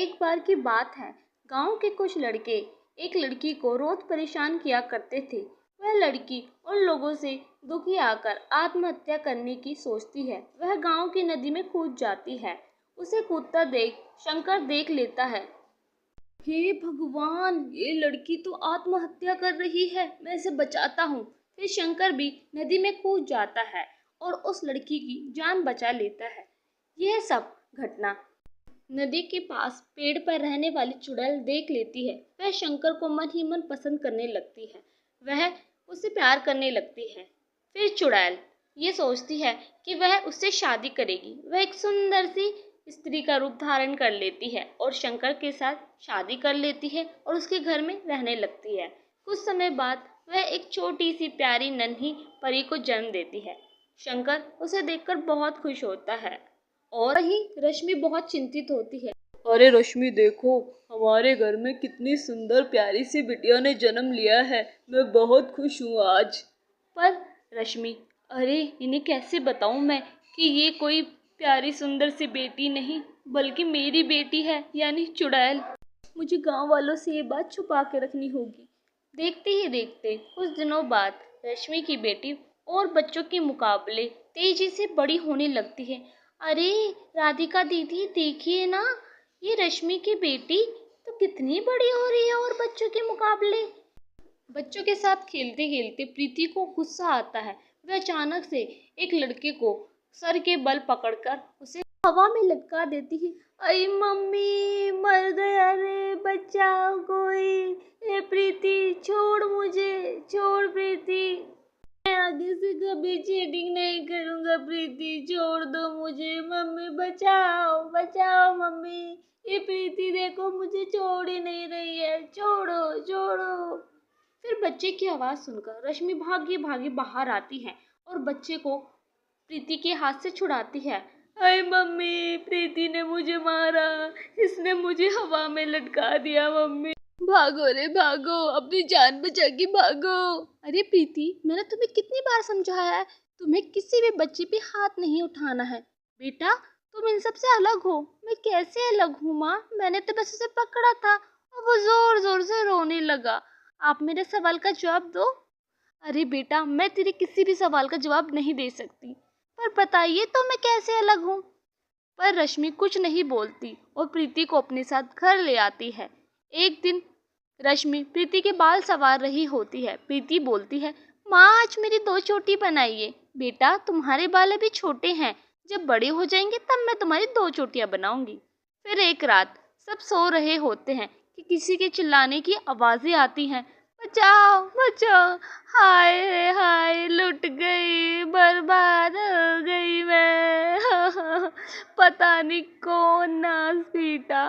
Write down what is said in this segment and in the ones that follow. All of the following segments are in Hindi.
एक बार की बात है। गांव के कुछ लड़के एक लड़की को रोज परेशान किया करते थे। वह लड़की उन लोगों से दुखी आकर आत्महत्या करने की सोचती है। वह गांव की नदी में कूद जाती है। उसे कूदता देख शंकर देख लेता है। हे भगवान, ये लड़की तो आत्महत्या कर रही है, मैं इसे बचाता हूँ। फिर शंकर भी नदी में कूद जाता है और उस लड़की की जान बचा लेता है। यह सब घटना नदी के पास पेड़ पर रहने वाली चुड़ैल देख लेती है। वह शंकर को मन ही मन पसंद करने लगती है। वह उससे प्यार करने लगती है। फिर चुड़ैल ये सोचती है कि वह उससे शादी करेगी। वह एक सुंदर सी स्त्री का रूप धारण कर लेती है और शंकर के साथ शादी कर लेती है और उसके घर में रहने लगती है। कुछ समय बाद वह एक छोटी सी प्यारी नन्ही परी को जन्म देती है। शंकर उसे देखकर बहुत खुश होता है और वहीं रश्मि बहुत चिंतित होती है। अरे रश्मि, देखो हमारे घर में कितनी सुंदर प्यारी सी बिटिया ने जन्म लिया है। मैं बहुत खुश हूँ आज। पर रश्मि, अरे इन्हें कैसे बताऊं मैं कि ये कोई प्यारी सुंदर सी बेटी नहीं बल्कि मेरी बेटी है, यानी चुड़ैल। मुझे गांव वालों से ये बात छुपा के रखनी होगी। देखते ही देखते कुछ दिनों बाद रश्मि की बेटी और बच्चों के मुकाबले तेजी से बड़ी होने लगती है। अरे राधिका दीदी, देखिए ना, ये रश्मि की बेटी तो कितनी बड़ी हो रही है और बच्चों के मुकाबले। बच्चों के साथ खेलते खेलते प्रीति को गुस्सा आता है। वह अचानक से एक लड़के को सर के बल पकड़कर उसे हवा में लटका देती है। अरे मम्मी, मर गया रे, बचाओ कोई। ए प्रीति, छोड़ मुझे, छोड़ प्रीति। मैं आगे से कभी चीटिंग नहीं करूंगा प्रीति, छोड़ दो मुझे। मम्मी बचाओ, बचाओ मम्मी। ये प्रीति देखो मुझे छोड़ ही नहीं रही है, छोड़ो छोड़ो। फिर बच्चे की आवाज सुनकर रश्मि भागी भागी बाहर आती है और बच्चे को प्रीति के हाथ से छुड़ाती है। अरे मम्मी, प्रीति ने मुझे मारा, इसने मुझे हवा में लटका दिया। मम्मी भागो रे भागो, अपनी जान बचा के भागो। अरे प्रीति, मैंने तुम्हें कितनी बार समझाया है, तुम्हें किसी भी बच्चे पे हाथ नहीं उठाना है। बेटा तुम इन सब से अलग हो। मैं कैसे अलग हूँ माँ? मैंने तो बस उसे पकड़ा था और वो जोर जोर से रोने लगा। आप मेरे सवाल का जवाब दो। अरे बेटा, मैं तेरे किसी भी सवाल का जवाब नहीं दे सकती, पर बताइए तो मैं कैसे अलग हूँ। पर रश्मि कुछ नहीं बोलती और प्रीति को अपने साथ घर ले आती है। एक दिन रश्मि प्रीति के बाल संवार रही होती है। प्रीति बोलती है, माँ आज मेरी 2 चोटी बनाइए। बेटा तुम्हारे बाल अभी छोटे हैं, जब बड़े हो जाएंगे तब मैं तुम्हारी 2 चोटियाँ बनाऊंगी। फिर एक रात सब सो रहे होते हैं कि किसी के चिल्लाने की आवाजें आती हैं। बचाओ बचाओ, हाय रे हाय, लुट गई, बर्बाद हो गई मैं। पता नहीं कौन नाच पीटा,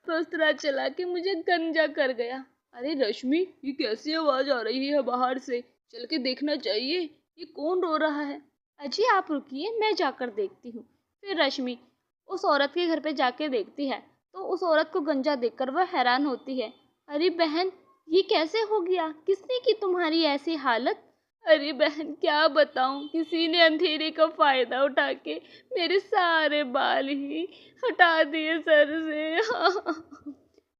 दूसरा चला के मुझे गंजा कर गया। अरे रश्मि, ये कैसी आवाज आ रही है बाहर से? चल के देखना चाहिए, ये कौन रो रहा है? अजी आप रुकिए, मैं जाकर देखती हूँ। फिर रश्मि उस औरत के घर पे जाके देखती है तो उस औरत को गंजा देखकर वह हैरान होती है। अरे बहन, ये कैसे हो गया? किसने की तुम्हारी ऐसी हालत? अरे बहन, क्या बताऊं, किसी ने अंधेरे का फायदा उठा के मेरे सारे बाल ही हटा दिए सर से।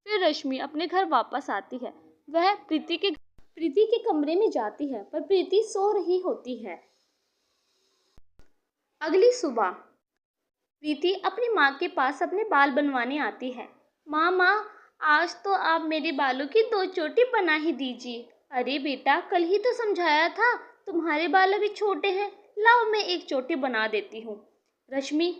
फिर रश्मि अपने घर वापस आती है। वह प्रीति के कमरे में जाती है पर प्रीति सो रही होती है। अगली सुबह प्रीति अपनी माँ के पास अपने बाल बनवाने आती है। माँ, आज तो आप मेरे बालों की 2 चोटी बना ही दीजिए। अरे बेटा, कल ही तो समझाया था, तुम्हारे बाल अभी छोटे हैं, लाओ मैं एक चोटी बना देती हूँ। रश्मि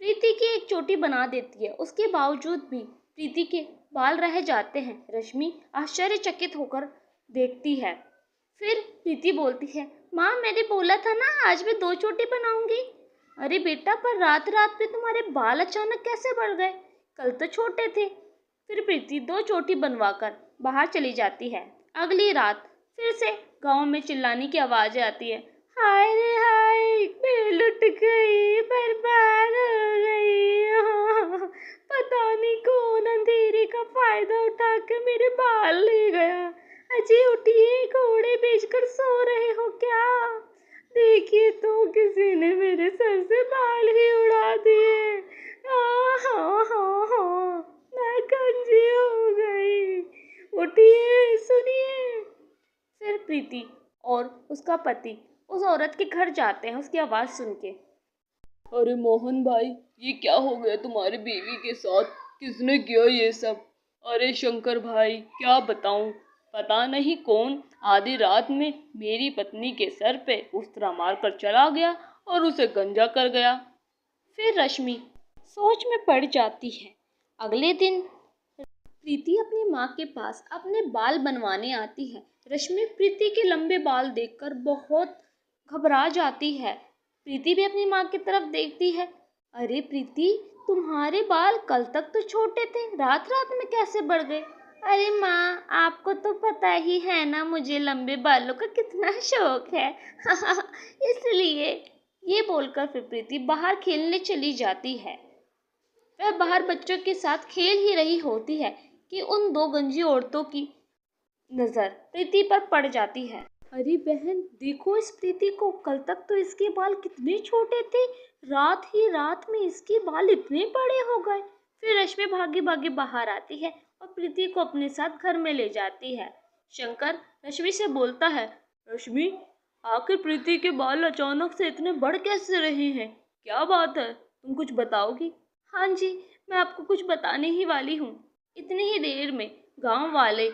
प्रीति की एक चोटी बना देती है। उसके बावजूद भी प्रीति के बाल रह जाते हैं। रश्मि आश्चर्यचकित होकर देखती है। फिर प्रीति बोलती है, माँ मैंने बोला था ना आज मैं 2 चोटी बनाऊंगी। अरे बेटा, पर रात रात में तुम्हारे बाल अचानक कैसे बढ़ गए? कल तो छोटे थे। फिर प्रीति 2 चोटी बनवाकर बाहर चली जाती है। अगली रात फिर से गांव में चिल्लाने की आवाज़ आती है। हाय रे हाय, मैं लुट गई, बर्बाद हो गई। पता नहीं कौन अंधेरे का फायदा उठा के मेरे बाल ले गया। अजी उठिए, घोड़े बेचकर सो रहे हो क्या? देखिए तो किसी ने मेरे सर से बाल ही उड़ा दिए। हाँ हाँ हाँ हाँ, मैं प्रीति और उसका पति उस औरत के घर जाते हैं उसकी आवाज़ सुन के। अरे मोहन भाई, ये क्या हो गया तुम्हारी बीवी के साथ? किसने किया ये सब? अरे शंकर भाई, क्या बताऊं, पता नहीं कौन आधी रात में मेरी पत्नी के सर पे उस तरह मार कर चला गया और उसे गंजा कर गया। फिर रश्मि सोच में पड़ जाती है। अगले दिन प्रीति अपनी माँ के पास अपने बाल बनवाने आती है। रश्मि प्रीति के लंबे बाल देखकर बहुत घबरा जाती है। प्रीति भी अपनी माँ की तरफ देखती है। अरे प्रीति, तुम्हारे बाल कल तक तो छोटे थे, रात रात में कैसे बढ़ गए? अरे माँ, आपको तो पता ही है ना मुझे लंबे बालों का कितना शौक है। इसलिए। ये बोलकर फिर प्रीति बाहर खेलने चली जाती है। वह बाहर बच्चों के साथ खेल ही रही होती है कि उन दो गंजी औरतों की नजर प्रीति पर पड़ जाती है। अरे बहन, देखो इस प्रीति को, कल तक तो इसके बाल कितने छोटे थे, रात ही रात में इसके बाल इतने बड़े हो गए। फिर रश्मि भागी भागी बाहर आती है और प्रीति को अपने साथ घर में ले जाती है। शंकर रश्मि से बोलता है, रश्मि, आखिर प्रीति के बाल अचानक से इतने बढ़ कैसे रहे हैं? क्या बात है, तुम कुछ बताओगी? हाँ जी, मैं आपको कुछ बताने ही वाली हूँ। इतनी ही देर में गांव वाले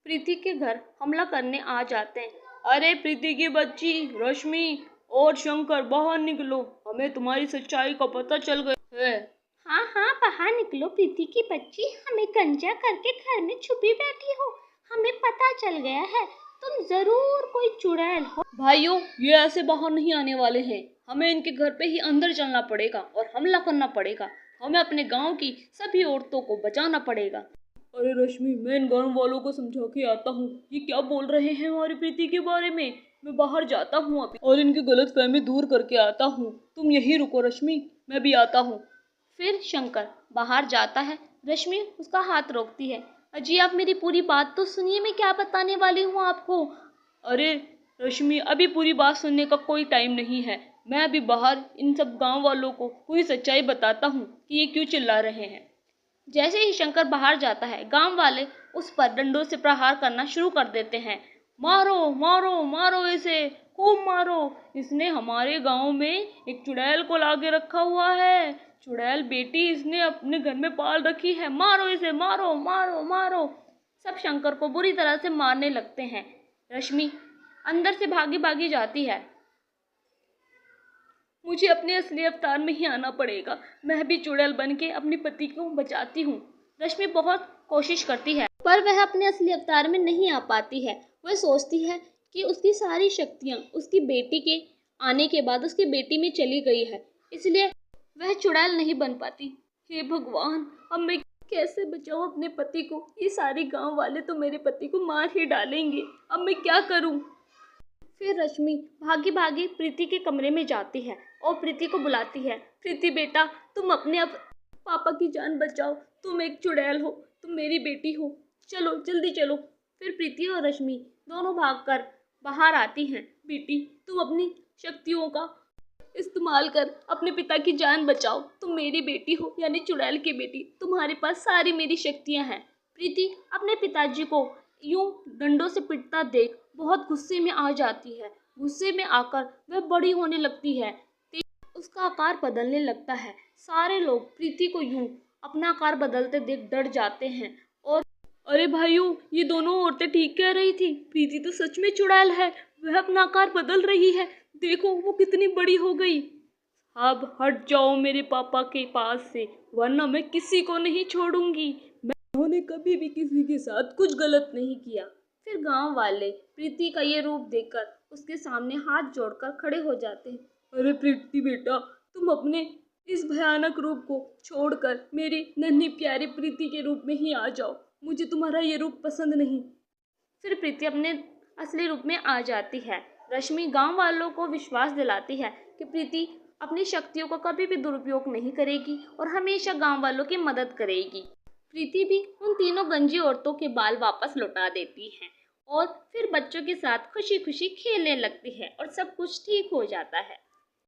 प्रीति के घर हमला करने आ जाते हैं। अरे प्रीति की बच्ची, रश्मि और शंकर, बाहर निकलो, हमें तुम्हारी सच्चाई का पता चल गया है। हाँ हाँ, बाहर निकलो प्रीति की बच्ची, हमें गंजा करके घर में छुपी बैठी हो, हमें पता चल गया है तुम जरूर कोई चुड़ैल हो। भाइयों, ये ऐसे बाहर नहीं आने वाले हैं, हमें इनके घर पे ही अंदर चलना पड़ेगा और हमला करना पड़ेगा। हमें अपने गांव की सभी औरतों को बचाना पड़ेगा। अरे रश्मि, मैं इन गांव वालों को समझा के आता हूँ, ये क्या बोल रहे हैं हमारी प्रीति के बारे में। मैं बाहर जाता हूँ अभी और इनकी गलतफहमी दूर करके आता हूँ। तुम यहीं रुको रश्मि, मैं भी आता हूँ। फिर शंकर बाहर जाता है। रश्मि उसका हाथ रोकती है। अजी, आप मेरी पूरी बात तो सुनिए, मैं क्या बताने वाली हूँ आपको। अरे रश्मि, अभी पूरी बात सुनने का कोई टाइम नहीं है। मैं अभी बाहर इन सब गांव वालों को पूरी सच्चाई बताता हूँ कि ये क्यों चिल्ला रहे हैं। जैसे ही शंकर बाहर जाता है, गांव वाले उस पर डंडों से प्रहार करना शुरू कर देते हैं। मारो मारो मारो, इसे खूब मारो, इसने हमारे गांव में एक चुड़ैल को लाके रखा हुआ है। चुड़ैल बेटी इसने अपने घर में पाल रखी है, मारो इसे, मारो मारो मारो। सब शंकर को बुरी तरह से मारने लगते हैं। रश्मि अंदर से भागी भागी जाती है। मुझे अपने असली अवतार में ही आना पड़ेगा, मैं भी चुड़ैल बन के अपने पति को बचाती हूँ। रश्मि बहुत कोशिश करती है पर वह अपने असली अवतार में नहीं आ पाती है। वह सोचती है कि उसकी सारी शक्तियाँ उसकी बेटी के आने के बाद उसकी बेटी में चली गई है, इसलिए वह चुड़ैल नहीं बन पाती। हे भगवान, अब मैं कैसे बचाऊं अपने पति को? ये सारे गांव वाले तो मेरे पति को मार ही डालेंगे, अब मैं क्या करूं? फिर रश्मि भागी भागी प्रीति के कमरे में जाती है और प्रीति को बुलाती है। प्रीति बेटा, तुम अपने पापा की जान बचाओ, तुम एक चुड़ैल हो, तुम मेरी बेटी हो, चलो जल्दी चलो। फिर प्रीति और रश्मि दोनों भागकर बाहर आती हैं। बेटी, तुम अपनी शक्तियों का इस्तेमाल कर अपने पिता की जान बचाओ, तुम मेरी बेटी हो, यानी चुड़ैल की बेटी, तुम्हारे पास सारी मेरी शक्तियां हैं। प्रीति अपने पिताजी को यूं डंडों से पिटता देख बहुत गुस्से में आ जाती है। गुस्से में आकर वह बड़ी होने लगती है, उसका आकार बदलने लगता है। सारे लोग प्रीति को यूं अपना आकार बदलते देख डर जाते हैं। और अरे भाइयों, ये दोनों औरतें ठीक कह रही थी, प्रीति तो सच में चुड़ैल है, वह अपना आकार बदल रही है, देखो वो कितनी बड़ी हो गई। अब हट जाओ मेरे पापा के पास से, वरना मैं किसी को नहीं छोड़ूंगी। उन्होंने कभी भी किसी के साथ कुछ गलत नहीं किया। फिर गांव वाले प्रीति का ये रूप देखकर उसके सामने हाथ जोड़कर खड़े हो जाते हैं। अरे प्रीति बेटा, तुम अपने इस भयानक रूप को छोड़कर मेरी नन्ही प्यारी प्रीति के रूप में ही आ जाओ, मुझे तुम्हारा ये रूप पसंद नहीं। फिर प्रीति अपने असली रूप में आ जाती है। रश्मि गांव वालों को विश्वास दिलाती है कि प्रीति अपनी शक्तियों का कभी भी दुरुपयोग नहीं करेगी और हमेशा गांव वालों की मदद करेगी। प्रीति भी उन तीनों गंजी औरतों के बाल वापस लौटा देती है और फिर बच्चों के साथ खुशी खुशी खेलने लगती है और सब कुछ ठीक हो जाता है।